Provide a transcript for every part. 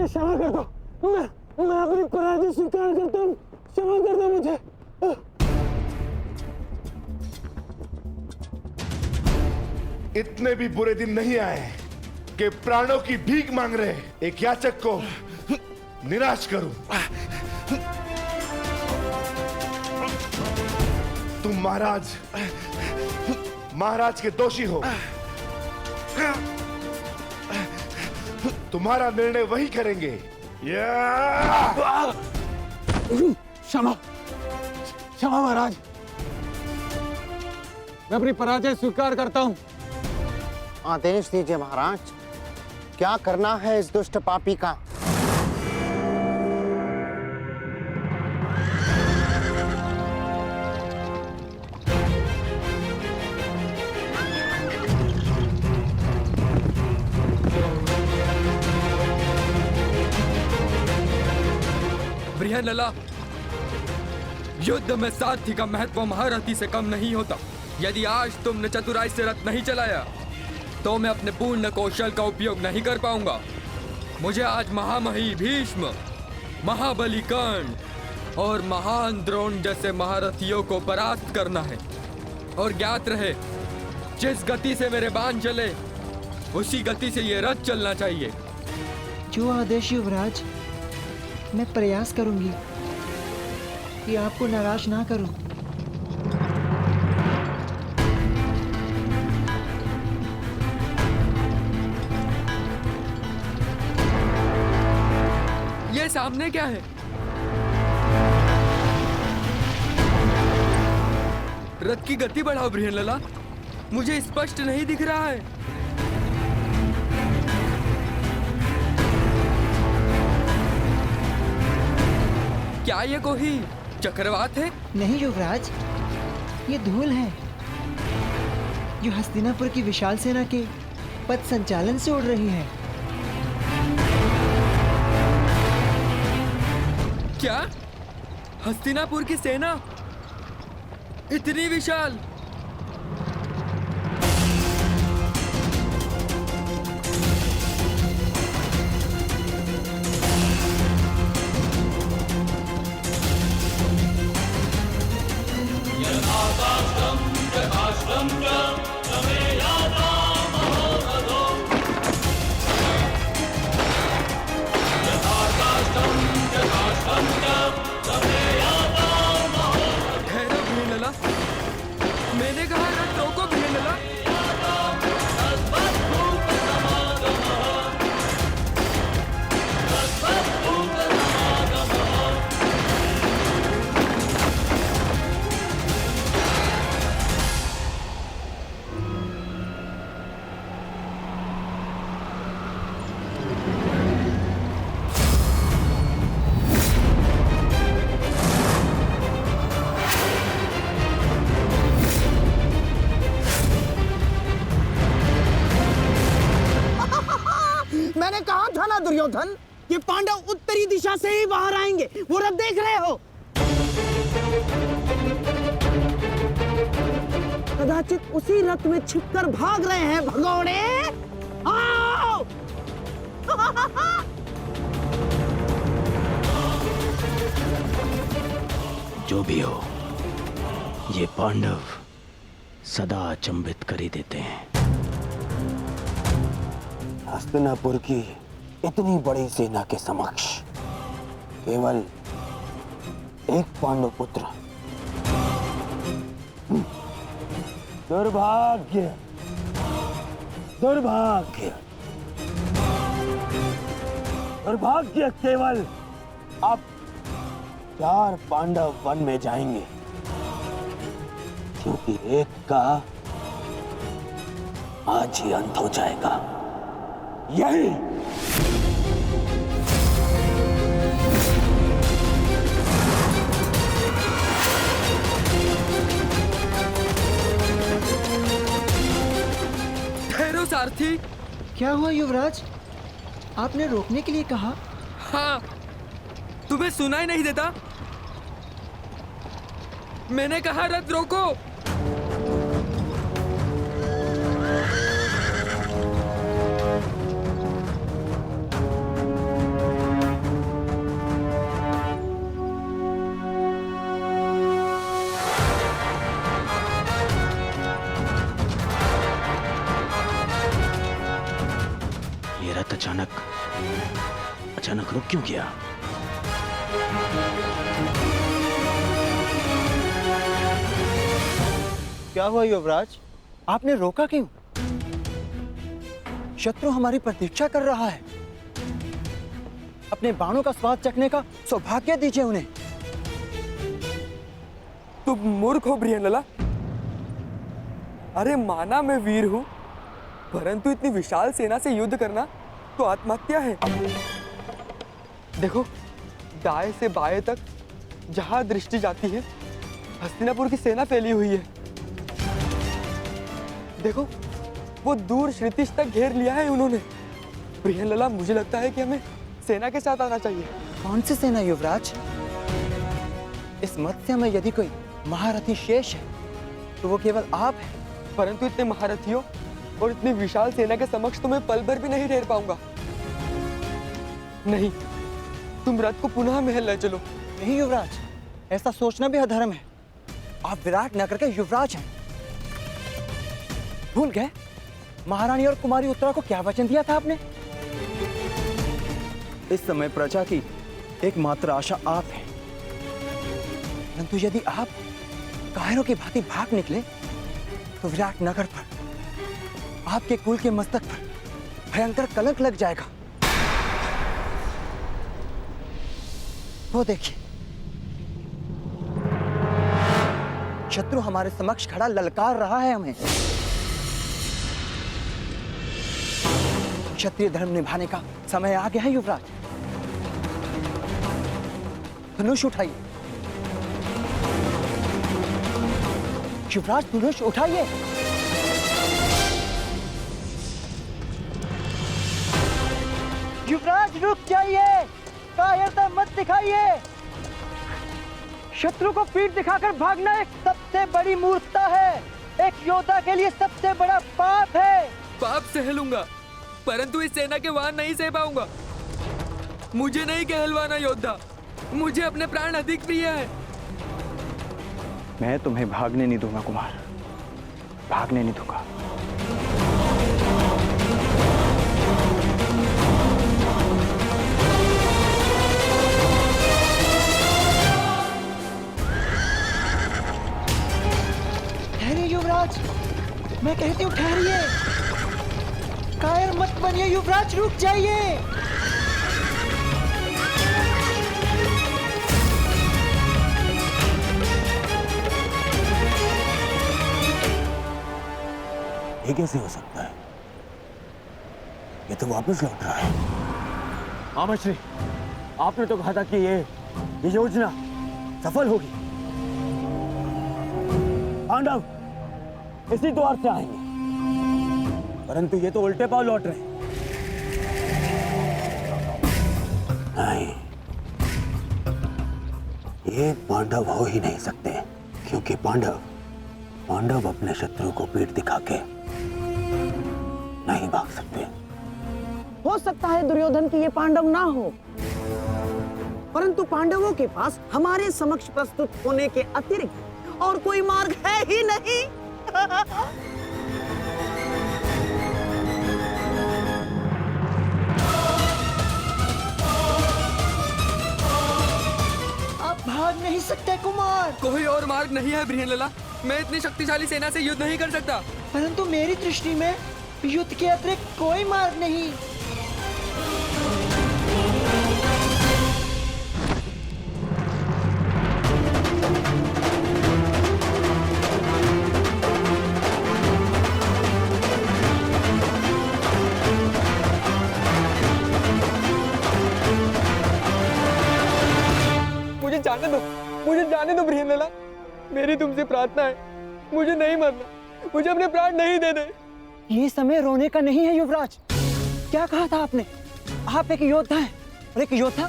क्षमा कर दो, मैं अपनी पराजय स्वीकार करता हूँ, क्षमा कर दो मुझे। इतने भी बुरे दिन नहीं आए कि प्राणों की भीख मांग रहे एक याचक को निराश करूं। तुम महाराज के दोषी हो। तुम्हारा निर्णय वही करेंगे। क्षमा क्षमा महाराज, मैं अपनी पराजय स्वीकार करता हूँ। आदेश दीजिए महाराज, क्या करना है इस दुष्ट पापी का? लला, युद्ध में सारथी का महत्व महारथी से कम नहीं होता। यदि आज तुमने चतुराई से रथ नहीं चलाया तो मैं अपने पूर्ण कौशल का उपयोग नहीं कर पाऊंगा। मुझे आज महामही भीष्म, महाबली कर्ण और महान द्रोण जैसे महारथियों को परास्त करना है। और ज्ञात रहे, जिस गति से मेरे बाण चले उसी गति से ये रथ चलना चाहिए। जो आदेश युवराज, मैं प्रयास करूंगी कि आपको नाराज ना करूं। ये सामने क्या है? रथ की गति बढ़ाओ बृहनलला, मुझे स्पष्ट नहीं दिख रहा है। क्या ये कोई चक्रवात है? नहीं युवराज, ये धूल है जो हस्तिनापुर की विशाल सेना के पथ संचालन से उड़ रही है। क्या हस्तिनापुर की सेना इतनी विशाल? मैंने कहा रथ रोको बृहनलला। मैंने कहा था ना दुर्योधन, ये पांडव उत्तरी दिशा से ही बाहर आएंगे। वो रथ देख रहे हो? कदाचित उसी रथ में छिपकर भाग रहे हैं भगोड़े। आओ! जो भी हो, ये पांडव सदा अचंभित कर ही देते हैं। हस्तिनापुर की इतनी बड़ी सेना के समक्ष केवल एक पांडव पुत्र। दुर्भाग्य, दुर्भाग्य, दुर्भाग्य केवल अब 4 पांडव वन में जाएंगे, क्योंकि एक का आज ही अंत हो जाएगा। यही ठहरो सारथी। क्या हुआ युवराज? आपने रोकने के लिए कहा। हाँ, तुम्हें सुनाई नहीं देता? मैंने कहा रथ रोको। ये रथ अचानक रुक क्यों गया? क्या हुआ युवराज? आपने रोका क्यों? शत्रु हमारी प्रतीक्षा कर रहा है। अपने बाणों का स्वाद चखने का सौभाग्य दीजिए उन्हें। तुम मूर्ख हो बृहनलाला। अरे माना मैं वीर हूं, परंतु इतनी विशाल सेना से युद्ध करना तो आत्महत्या है। देखो, दाएं से बाएं तक जहां दृष्टि जाती है हस्तिनापुर की सेना फैली हुई है। देखो, वो दूर श्रुतिश तक घेर लिया है उन्होंने। बृहनलाला, मुझे लगता है कि हमें सेना के साथ आना चाहिए। कौन सी सेना युवराज? इस मत्स्य में यदि कोई महारथी शेष है तो वो केवल आप हैं। परंतु इतने महारथियों और इतनी विशाल सेना के समक्ष तो मैं पल भर भी नहीं ठहर पाऊंगा। नहीं, तुम रथ को पुनः महल ले चलो। नहीं युवराज, ऐसा सोचना भी अधर्म है। आप विराट नगर के युवराज हैं। भूल गए महारानी और कुमारी उत्तरा को क्या वचन दिया था आपने? इस समय प्रजा की एकमात्र आशा आप हैं। परंतु यदि आप कायरों की भांति भाग निकले तो विराट नगर पर, आपके कुल के मस्तक पर भयंकर कलंक लग जाएगा। वो देखिए, शत्रु हमारे समक्ष खड़ा ललकार रहा है हमें। क्षत्रिय धर्म निभाने का समय आ गया है युवराज। धनुष उठाइए युवराज, धनुष उठाइए। युवराज रुक जाइए, कायरता मत दिखाइए। शत्रु को पीठ दिखाकर भागना एक सबसे बड़ी मूर्खता है। एक योद्धा के लिए सबसे बड़ा पाप है। पाप सह लूंगा, परंतु इस सेना के वाहन नहीं सह पाऊंगा। मुझे नहीं कहलवाना योद्धा, मुझे अपने प्राण अधिक प्रिय है। मैं तुम्हें भागने नहीं दूंगा कुमार, भागने नहीं दूंगा। ठहरिए युवराज, मैं कहती हूँ ठहरिए। कायर मत बनिए युवराज, रुक जाइए। ये कैसे हो सकता है? ये तो वापस लौट रहा है। आमश्री, आपने तो कहा था कि ये योजना सफल होगी। पांडव इसी द्वार से आएंगे, परंतु ये तो उल्टे पांव लौट रहे हैं। नहीं, ये पांडव हो ही नहीं सकते, क्योंकि पांडव अपने शत्रु को पीठ दिखा के नहीं भाग सकते। हो सकता है दुर्योधन की ये पांडव ना हो, परंतु पांडवों के पास हमारे समक्ष प्रस्तुत होने के अतिरिक्त और कोई मार्ग है ही नहीं। आप भाग नहीं सकते कुमार। कोई और मार्ग नहीं है बृहनलाला। मैं इतनी शक्तिशाली सेना से युद्ध नहीं कर सकता। परंतु मेरी दृष्टि में युद्ध के अतिरिक्त कोई मार्ग नहीं। मुझे जाने दो ब्रियनला। मेरी तुमसे प्रार्थना है, मुझे नहीं मरना, मुझे अपने प्राण नहीं देने। ये समय रोने का नहीं है युवराज। क्या कहा था आपने? आप एक योद्धा हैं, और एक योद्धा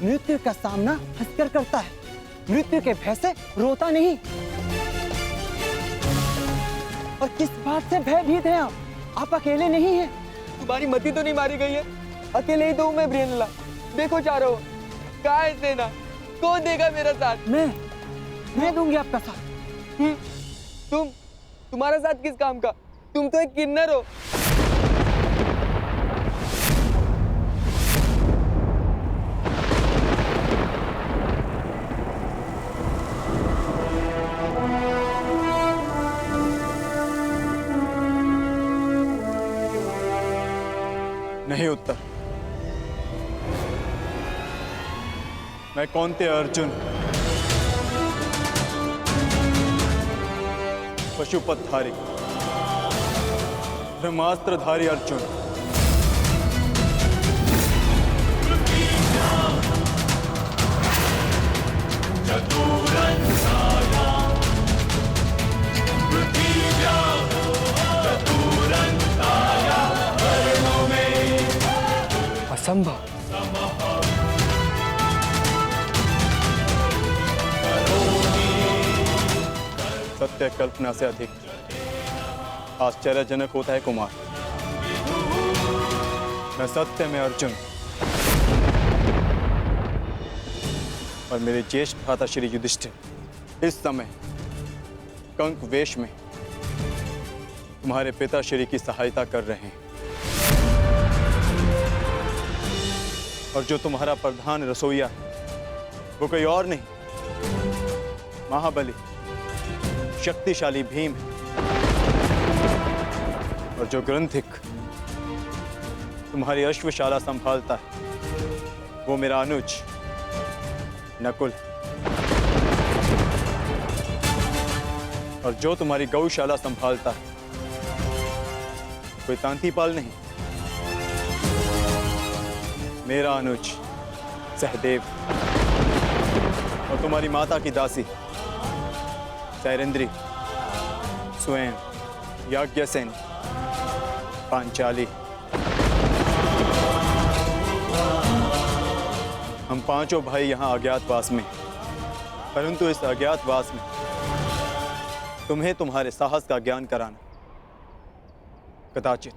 मृत्यु का सामना हंसकर करता है, मृत्यु के भय से रोता नहीं। और किस बात से भयभीत हैं आप? आप अकेले नहीं हैं। तुम्हारी मति तो नहीं मारी गई है, अकेले ही तो हूं मैं ब्रियनला। देखो चारों, कहाँ है सेना? कौन देगा मेरा साथ? मैं दूंगी आपका साथ। तुम्हारा साथ किस काम का? तुम तो एक किन्नर हो। नहीं उत्तर। मैं कौनते अर्जुन, पशुपतधारी, ब्रह्मास्त्रधारी अर्जुन, असंभव। सत्य कल्पना से अधिक आश्चर्यजनक होता है कुमार। मैं सत्य में अर्जुन और मेरे ज्येष्ठ भ्राता श्री युधिष्ठिर इस समय कंक वेश में तुम्हारे पिता श्री की सहायता कर रहे हैं। और जो तुम्हारा प्रधान रसोइया है वो कोई और नहीं, महाबली शक्तिशाली भीम है। और जो ग्रंथिक तुम्हारी अश्वशाला संभालता है वो मेरा अनुज नकुल। और जो तुम्हारी गौशाला संभालता है कोई तांतीपाल नहीं, मेरा अनुज सहदेव। और तुम्हारी माता की दासी सैरेंद्री, स्वयं याज्ञसेन, पांचाली। हम पांचों भाई यहाँ अज्ञातवास में, परंतु इस अज्ञातवास में तुम्हें तुम्हारे साहस का ज्ञान कराना कदाचित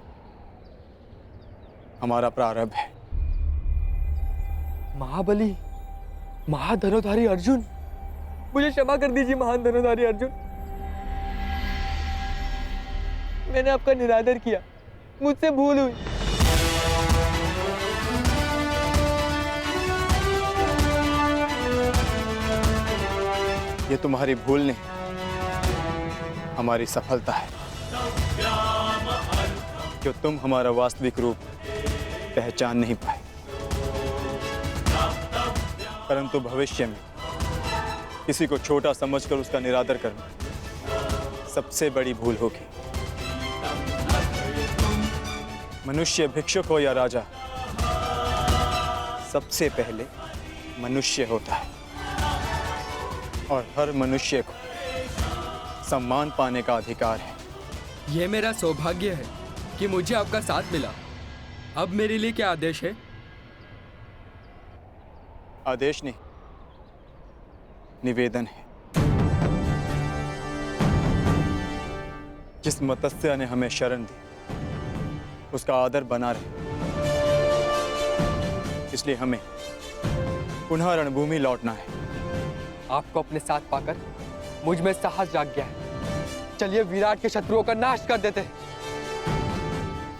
हमारा प्रारंभ है। महाबली, महाधनुधारी अर्जुन, मुझे क्षमा कर दीजिए महान धनुधारी अर्जुन। मैंने आपका निरादर किया, मुझसे भूल हुई। ये तुम्हारी भूल नहीं, हमारी सफलता है। जो तुम हमारा वास्तविक रूप पहचान नहीं पाए, परंतु भविष्य में किसी को छोटा समझकर उसका निरादर करना सबसे बड़ी भूल होगी। मनुष्य भिक्षुक हो या राजा, सबसे पहले मनुष्य होता है। और हर मनुष्य को सम्मान पाने का अधिकार है। ये मेरा सौभाग्य है कि मुझे आपका साथ मिला। अब मेरे लिए क्या आदेश है? आदेश नहीं, निवेदन है। जिस मत्स्य ने हमें शरण दी उसका आदर बना रहे, इसलिए हमें पुनः रणभूमि लौटना है। आपको अपने साथ पाकर मुझ में साहस जाग गया है। चलिए विराट के शत्रुओं का नाश कर देते हैं।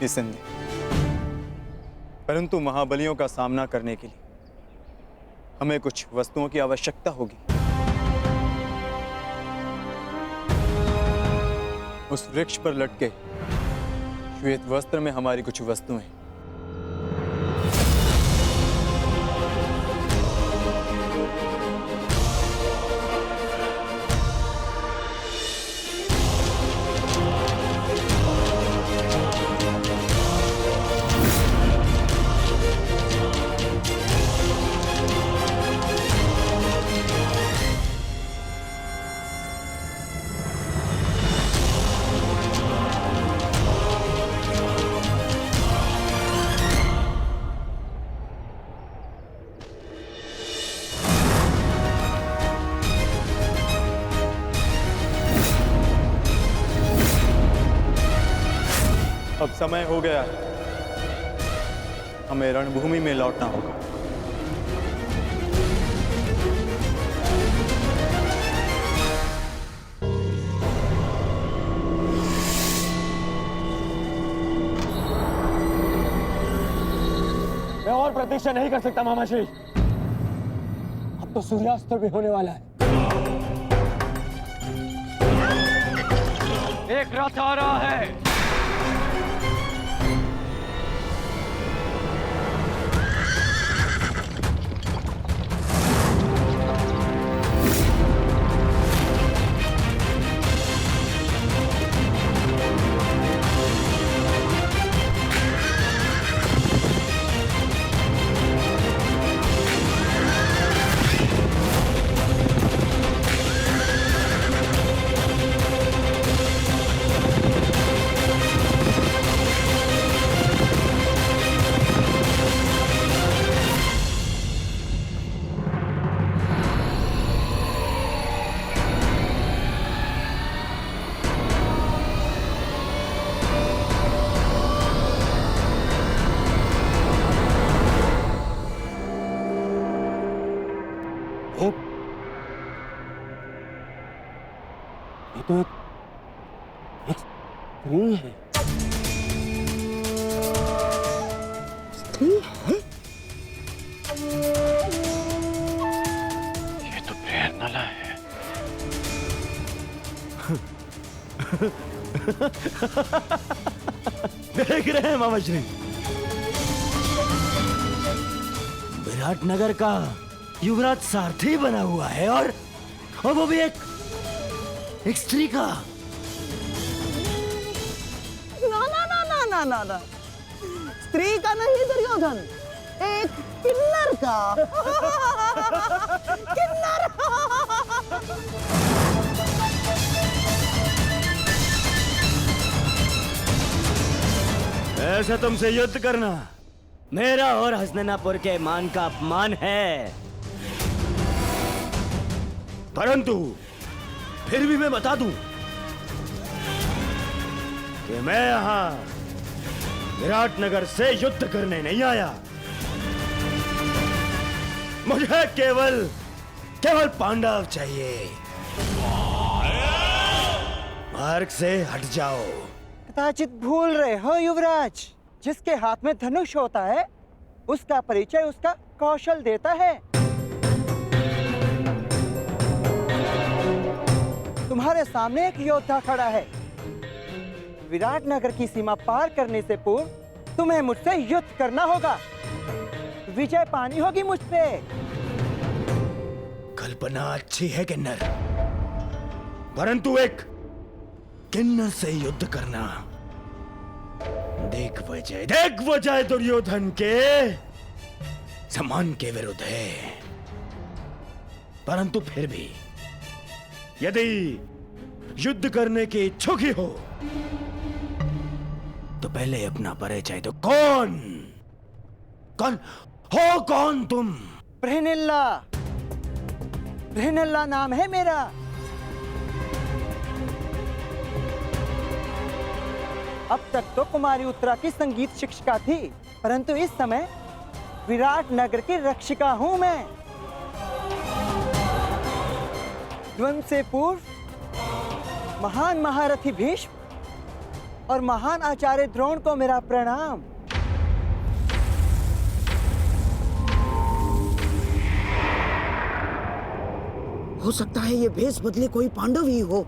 निसंदेह, परंतु महाबलियों का सामना करने के लिए हमें कुछ वस्तुओं की आवश्यकता होगी। उस वृक्ष पर लटके श्वेत वस्त्र में हमारी कुछ वस्तुएं। अब समय हो गया है, हमें रणभूमि में लौटना होगा। मैं और प्रतीक्षा नहीं कर सकता मामाश्री। अब तो सूर्यास्त भी होने वाला है। एक रथ आ रहा है। ये तो एक स्त्री है। स्त्री है? ये तो प्रेरणा है। देख रहे हैं मामाश्री, विराटनगर का युवराज सारथी बना हुआ है और वो भी एक स्त्री का। ना ना ना ना ना ना ना, स्त्री का नहीं दुर्योधन, एक किन्नर का। किन्नर। ऐसा तुमसे युद्ध करना मेरा और हसनैनापुर के मान का अपमान है। परंतु फिर भी मैं बता दूं कि मैं यहां विराटनगर से युद्ध करने नहीं आया। मुझे केवल पांडव चाहिए। मार्ग से हट जाओ। कदाचित भूल रहे हो युवराज, जिसके हाथ में धनुष होता है उसका परिचय उसका कौशल देता है। तुम्हारे सामने एक योद्धा खड़ा है। विराटनगर की सीमा पार करने से पूर्व तुम्हें मुझसे युद्ध करना होगा। विजय पानी होगी मुझ पे। कल्पना अच्छी है किन्नर, परंतु एक किन्नर से युद्ध करना देख वजह दुर्योधन के सम्मान के विरुद्ध है। परंतु फिर भी यदि युद्ध करने की इच्छुक ही हो तो पहले अपना परिचय दो। कौन तुम? प्रेरणा नाम है मेरा। अब तक तो कुमारी उत्तरा की संगीत शिक्षिका थी, परंतु इस समय विराटनगर की रक्षिका हूं मैं। द्वंद्व से पूर्व महान महारथी भीष्म और महान आचार्य द्रोण को मेरा प्रणाम। हो सकता है ये भेष बदले कोई पांडव ही हो।